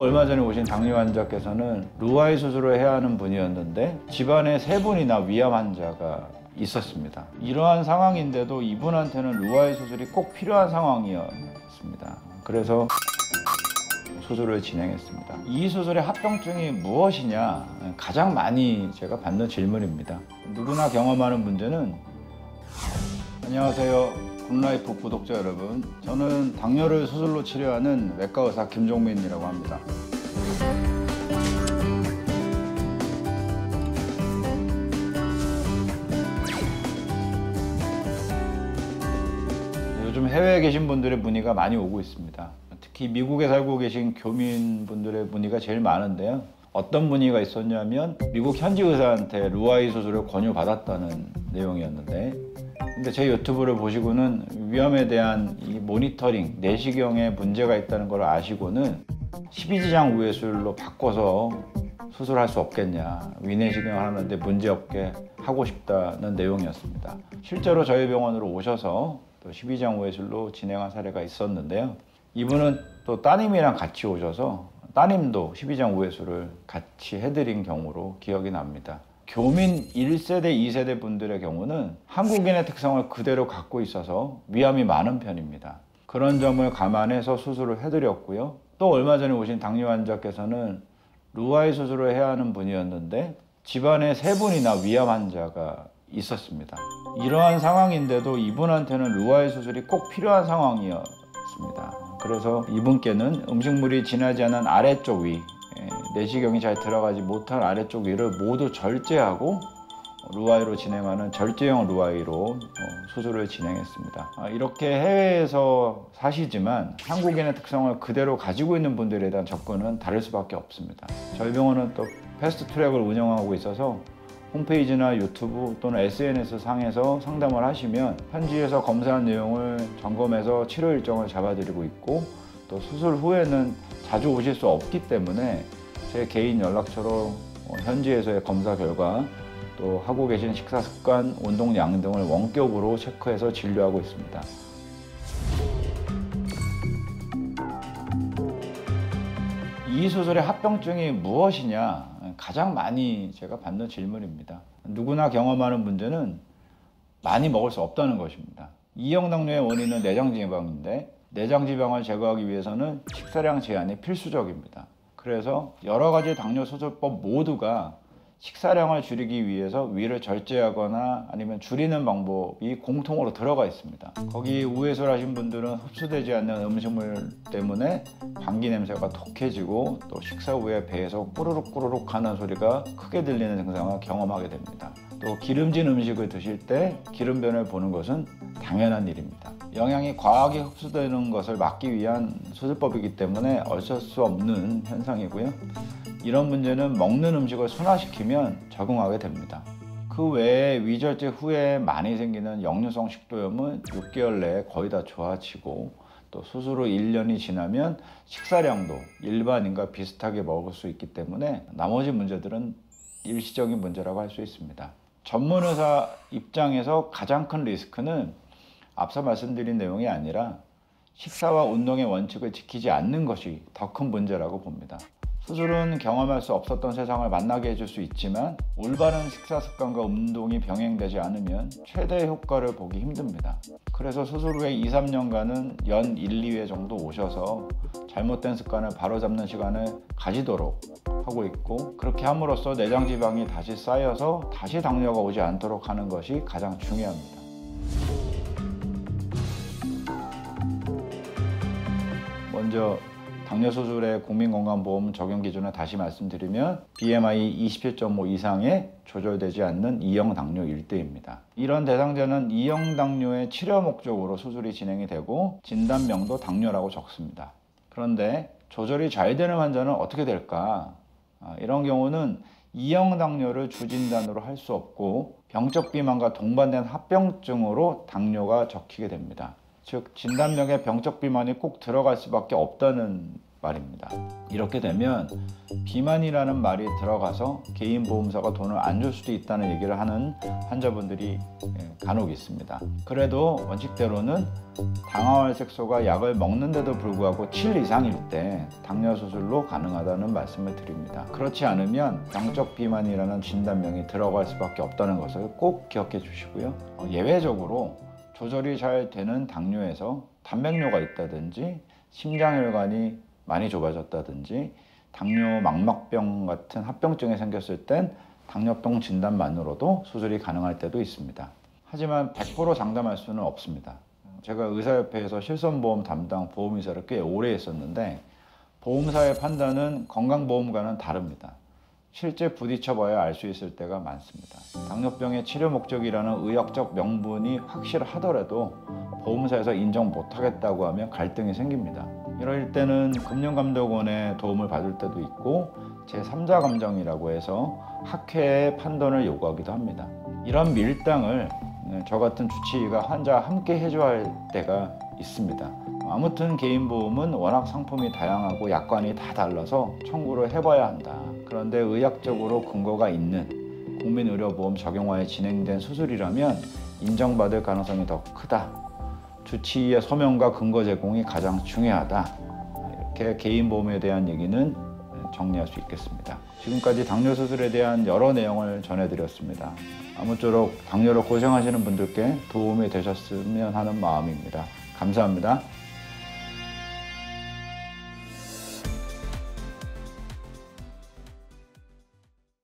얼마 전에 오신 당뇨 환자께서는 루아이 수술을 해야 하는 분이었는데 집안에 3분이나 위암 환자가 있었습니다. 이러한 상황인데도 이분한테는 루아이 수술이 꼭 필요한 상황이었습니다. 그래서 수술을 진행했습니다. 이 수술의 합병증이 무엇이냐? 가장 많이 제가 받는 질문입니다. 누구나 경험하는 문제는 안녕하세요. 굿라이프 구독자 여러분, 저는 당뇨를 수술로 치료하는 외과 의사 김종민이라고 합니다. 요즘 해외에 계신 분들의 문의가 많이 오고 있습니다. 특히 미국에 살고 계신 교민분들의 문의가 제일 많은데요. 어떤 문의가 있었냐면 미국 현지 의사한테 루아이 수술을 권유받았다는 내용이었는데, 근데 제 유튜브를 보시고는 위암에 대한 이 모니터링, 내시경에 문제가 있다는 걸 아시고는 12지장 우회술로 바꿔서 수술할 수 없겠냐, 위내시경을 하는데 문제없게 하고 싶다는 내용이었습니다. 실제로 저희 병원으로 오셔서 또 12지장 우회술로 진행한 사례가 있었는데요. 이분은 또 따님이랑 같이 오셔서 따님도 12지장 우회술을 같이 해드린 경우로 기억이 납니다. 교민 1세대, 2세대 분들의 경우는 한국인의 특성을 그대로 갖고 있어서 위암이 많은 편입니다. 그런 점을 감안해서 수술을 해드렸고요. 또 얼마 전에 오신 당뇨 환자께서는 루아이 수술을 해야 하는 분이었는데 집안에 3분이나 위암 환자가 있었습니다. 이러한 상황인데도 이분한테는 루아이 수술이 꼭 필요한 상황이었습니다. 그래서 이분께는 음식물이 지나지 않은 아래쪽 위, 내시경이 잘 들어가지 못한 아래쪽 위를 모두 절제하고 루아이로 진행하는 절제형 루아이로 수술을 진행했습니다. 이렇게 해외에서 사시지만 한국인의 특성을 그대로 가지고 있는 분들에 대한 접근은 다를 수밖에 없습니다. 저희 병원은 또 패스트 트랙을 운영하고 있어서 홈페이지나 유튜브 또는 SNS 상에서 상담을 하시면 현지에서 검사한 내용을 점검해서 치료 일정을 잡아드리고 있고, 또 수술 후에는 자주 오실 수 없기 때문에 제 개인 연락처로 현지에서의 검사 결과, 또 하고 계신 식사 습관, 운동량 등을 원격으로 체크해서 진료하고 있습니다. 이 수술의 합병증이 무엇이냐? 가장 많이 제가 받는 질문입니다. 누구나 경험하는 문제는 많이 먹을 수 없다는 것입니다. 이형 당뇨의 원인은 내장지방인데, 내장지방을 제거하기 위해서는 식사량 제한이 필수적입니다. 그래서 여러 가지 당뇨 수술법 모두가 식사량을 줄이기 위해서 위를 절제하거나 아니면 줄이는 방법이 공통으로 들어가 있습니다. 거기 우회술 하신 분들은 흡수되지 않는 음식물 때문에 방귀 냄새가 독해지고, 또 식사 후에 배에서 꾸르륵 꾸르륵 하는 소리가 크게 들리는 증상을 경험하게 됩니다. 또 기름진 음식을 드실 때 기름변을 보는 것은 당연한 일입니다. 영양이 과하게 흡수되는 것을 막기 위한 수술법이기 때문에 어쩔 수 없는 현상이고요. 이런 문제는 먹는 음식을 순화시키면 적응하게 됩니다. 그 외에 위절제 후에 많이 생기는 역류성 식도염은 6개월 내에 거의 다 좋아지고, 또 수술 후 1년이 지나면 식사량도 일반인과 비슷하게 먹을 수 있기 때문에 나머지 문제들은 일시적인 문제라고 할 수 있습니다. 전문 의사 입장에서 가장 큰 리스크는 앞서 말씀드린 내용이 아니라 식사와 운동의 원칙을 지키지 않는 것이 더 큰 문제라고 봅니다. 수술은 경험할 수 없었던 세상을 만나게 해줄 수 있지만 올바른 식사 습관과 운동이 병행되지 않으면 최대의 효과를 보기 힘듭니다. 그래서 수술 후에 2~3년간은 연 1~2회 정도 오셔서 잘못된 습관을 바로잡는 시간을 가지도록 하고 있고, 그렇게 함으로써 내장지방이 다시 쌓여서 다시 당뇨가 오지 않도록 하는 것이 가장 중요합니다. 먼저 당뇨 수술의 국민건강보험 적용 기준을 다시 말씀드리면 BMI 27.5 이상에 조절되지 않는 2형 당뇨일 때입니다. 이런 대상자는 2형 당뇨의 치료 목적으로 수술이 진행이 되고 진단명도 당뇨라고 적습니다. 그런데 조절이 잘 되는 환자는 어떻게 될까? 이런 경우는 2형 당뇨를 주진단으로 할 수 없고 병적 비만과 동반된 합병증으로 당뇨가 적히게 됩니다. 즉 진단명에 병적 비만이 꼭 들어갈 수밖에 없다는 말입니다. 이렇게 되면 비만이라는 말이 들어가서 개인보험사가 돈을 안 줄 수도 있다는 얘기를 하는 환자분들이 간혹 있습니다. 그래도 원칙대로는 당화활색소가 약을 먹는데도 불구하고 7 이상일 때 당뇨 수술로 가능하다는 말씀을 드립니다. 그렇지 않으면 양적 비만이라는 진단명이 들어갈 수밖에 없다는 것을 꼭 기억해 주시고요. 예외적으로 조절이 잘 되는 당뇨에서 단백뇨가 있다든지 심장혈관이 많이 좁아졌다든지 당뇨 망막병 같은 합병증이 생겼을 땐 당뇨병 진단만으로도 수술이 가능할 때도 있습니다. 하지만 100% 장담할 수는 없습니다. 제가 의사협회에서 실손보험 담당 보험이사를 꽤 오래 했었는데 보험사의 판단은 건강보험과는 다릅니다. 실제 부딪혀봐야 알 수 있을 때가 많습니다. 당뇨병의 치료 목적이라는 의학적 명분이 확실하더라도 보험사에서 인정 못하겠다고 하면 갈등이 생깁니다. 이럴 때는 금융감독원의 도움을 받을 때도 있고 제3자 감정이라고 해서 학회의 판단을 요구하기도 합니다. 이런 밀당을 저 같은 주치의가 환자와 함께 해줘야 할 때가 있습니다. 아무튼 개인보험은 워낙 상품이 다양하고 약관이 다 달라서 청구를 해봐야 한다. 그런데 의학적으로 근거가 있는 국민의료보험 적용하에 진행된 수술이라면 인정받을 가능성이 더 크다. 주치의의 서명과 근거 제공이 가장 중요하다. 이렇게 개인보험에 대한 얘기는 정리할 수 있겠습니다. 지금까지 당뇨 수술에 대한 여러 내용을 전해드렸습니다. 아무쪼록 당뇨로 고생하시는 분들께 도움이 되셨으면 하는 마음입니다. 감사합니다.